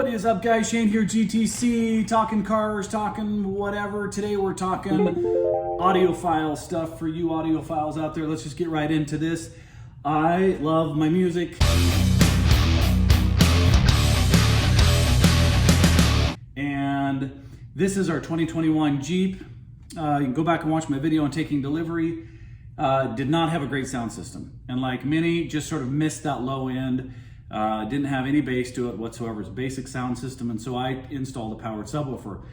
What is up, guys? Shane here, GTC, talking cars, talking whatever. Today we're talking audiophile stuff for you audiophiles out there. Let's just get right into this. I love my music. And this is our 2021 Jeep. You can go back and watch my video on taking delivery. Did not have a great sound system. And like many, just sort of missed that low end. Didn't have any bass to it whatsoever. It's a basic sound system, and so I installed a powered subwoofer.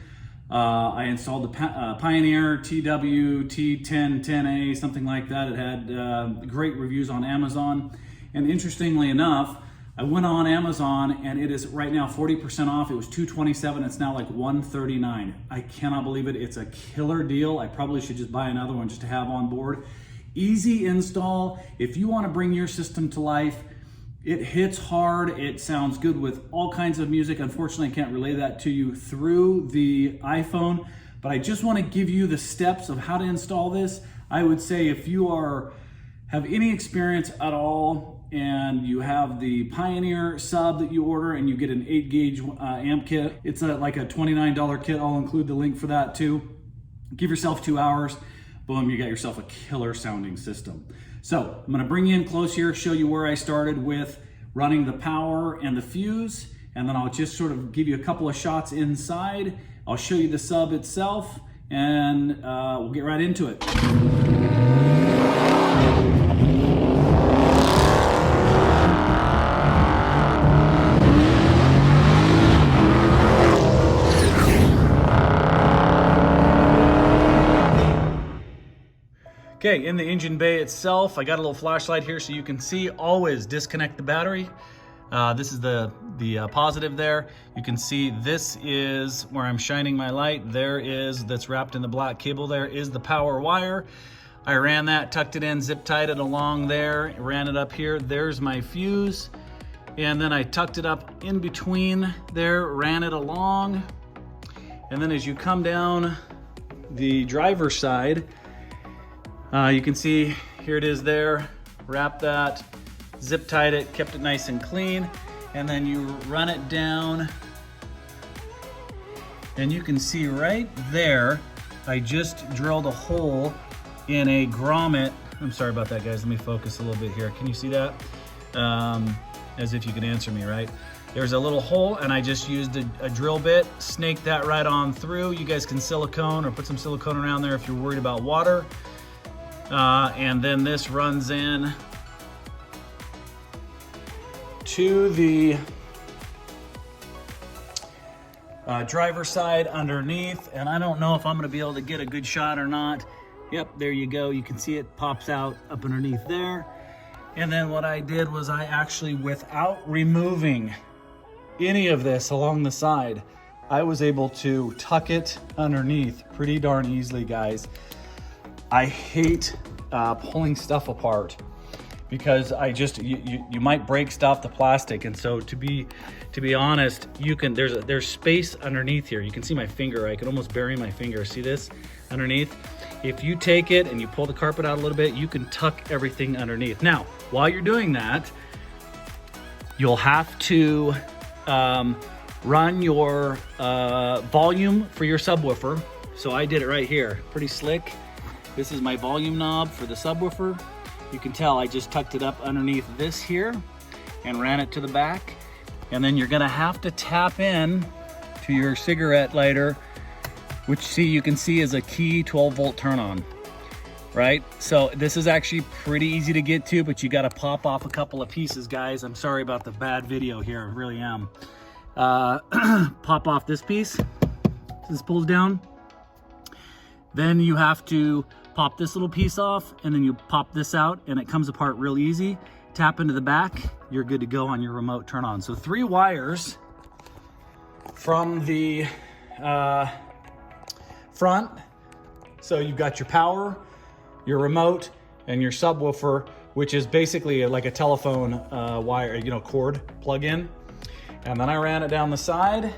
I installed the Pioneer TW T1010A, something like that. It had great reviews on Amazon, and interestingly enough, I went on Amazon and it is right now 40% off. It was $227, it's now like $139. I cannot believe it. It's a killer deal. I probably should just buy another one just to have on board. Easy install. If you want to bring your system to life, it hits hard, it sounds good with all kinds of music. Unfortunately, I can't relay that to you through the iPhone, but I just want to give you the steps of how to install this. I would say if you have any experience at all and you have the Pioneer sub that you order and you get an 8-gauge amp kit, it's like a $29 kit. I'll include the link for that too. Give yourself 2 hours. Boom, you got yourself a killer sounding system. So I'm gonna bring you in close here, show you where I started with running the power and the fuse, and then I'll just sort of give you a couple of shots inside. I'll show you the sub itself, and we'll get right into it. Okay, in the engine bay itself, I got a little flashlight here so you can see. Always disconnect the battery. This is the positive there. You can see this is where I'm shining my light. That's wrapped in the black cable there is the power wire. I ran that, tucked it in, zip tied it along there, ran it up here. There's my fuse. And then I tucked it up in between there, ran it along. And then as you come down the driver's side, you can see here it is there, wrap that, zip tied it, kept it nice and clean, and then you run it down, and you can see right there, I just drilled a hole in a grommet. I'm sorry about that, guys, let me focus a little bit here. Can you see that? As if you can answer me, right? There's a little hole, and I just used a drill bit, snaked that right on through. You guys can silicone or put some silicone around there if you're worried about water. And then this runs in to the driver's side underneath, and I don't know if I'm going to be able to get a good shot or not. Yep, there you go. You can see it pops out up underneath there. And then what I did was I actually, without removing any of this along the side, I was able to tuck it underneath pretty darn easily, guys. I hate pulling stuff apart because you might break stuff, the plastic, and so to be honest, there's space underneath here. You can see my finger. I can almost bury my finger. See this underneath? If you take it and you pull the carpet out a little bit, you can tuck everything underneath. Now, while you're doing that, you'll have to run your volume for your subwoofer. So I did it right here, pretty slick. This is my volume knob for the subwoofer. You can tell I just tucked it up underneath this here and ran it to the back. And then you're gonna have to tap in to your cigarette lighter, which you can see is a key 12-volt turn on, right? So this is actually pretty easy to get to, but you gotta pop off a couple of pieces, guys. I'm sorry about the bad video here, I really am. Pop off this piece, this pulls down. Then you have to pop this little piece off, and then you pop this out, and it comes apart real easy. Tap into the back, you're good to go on your remote turn on. So 3 wires from the front. So you've got your power, your remote, and your subwoofer, which is basically like a telephone wire, cord plug-in. And then I ran it down the side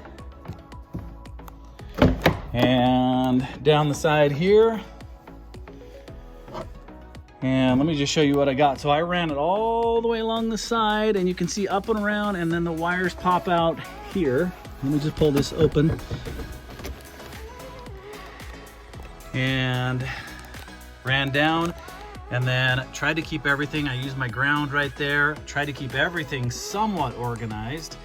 and down the side here. And let me just show you what I got. So I ran it all the way along the side, and you can see up and around, and then the wires pop out here. Let me just pull this open. And ran down, and then tried to keep everything. I used my ground right there. Tried to keep everything somewhat organized.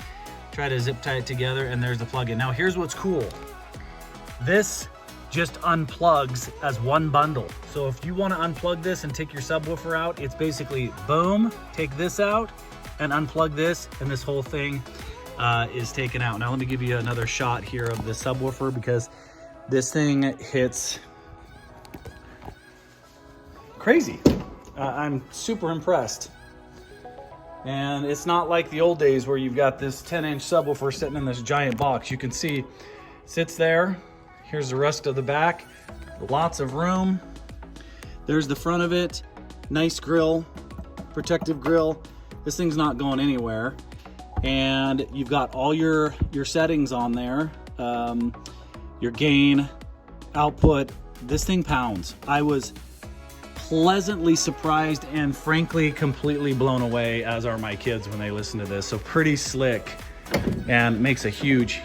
Try to zip tie it together, and there's the plug-in. Now here's what's cool. This just unplugs as one bundle. So if you want to unplug this and take your subwoofer out, it's basically boom, take this out and unplug this, and this whole thing is taken out. Now let me give you another shot here of the subwoofer, because this thing hits crazy. I'm super impressed. And it's not like the old days where you've got this 10-inch subwoofer sitting in this giant box. You can see sits there. Here's the rest of the back. Lots of room. There's the front of it. Nice grill, protective grill. This thing's not going anywhere. And you've got all your settings on there. Your gain, output. This thing pounds. I was pleasantly surprised and frankly completely blown away, as are my kids when they listen to this. So pretty slick, and makes a huge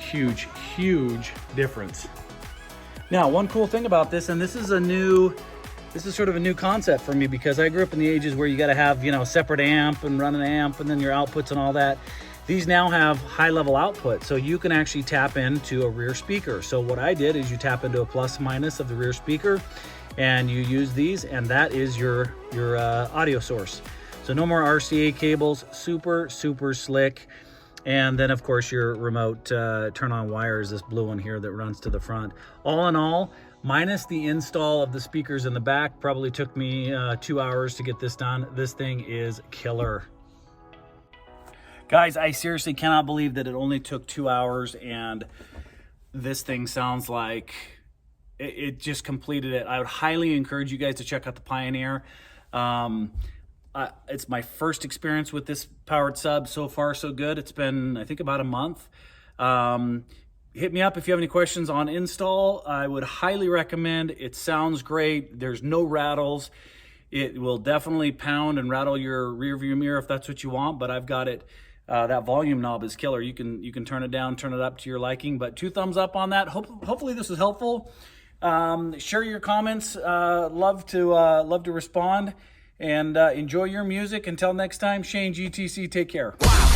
difference. Now, one cool thing about this, and this is sort of a new concept for me, because I grew up in the ages where you got to have, you know, separate amp and run an amp and then your outputs and all that. These now have high level output, so you can actually tap into a rear speaker. So what I did is you tap into a plus minus of the rear speaker, and you use these, and that is your audio source. So no more RCA cables. Super slick. And then of course your remote turn on wire is this blue one here that runs to the front. All in all, minus the install of the speakers in the back, probably took me 2 hours to get this done. This thing is killer. Guys, I seriously cannot believe that it only took 2 hours, and this thing sounds like it just completed it. I would highly encourage you guys to check out the Pioneer. It's my first experience with this powered sub. So far, so good. It's been, I think, about a month. Hit me up if you have any questions on install. I would highly recommend. It sounds great. There's no rattles. It will definitely pound and rattle your rear view mirror if that's what you want, but I've got it. That volume knob is killer. You can turn it down, turn it up to your liking, but 2 thumbs up on that. Hopefully this was helpful. Share your comments. Love to respond, and enjoy your music. Until next time, Shane GTC, take care. Wow.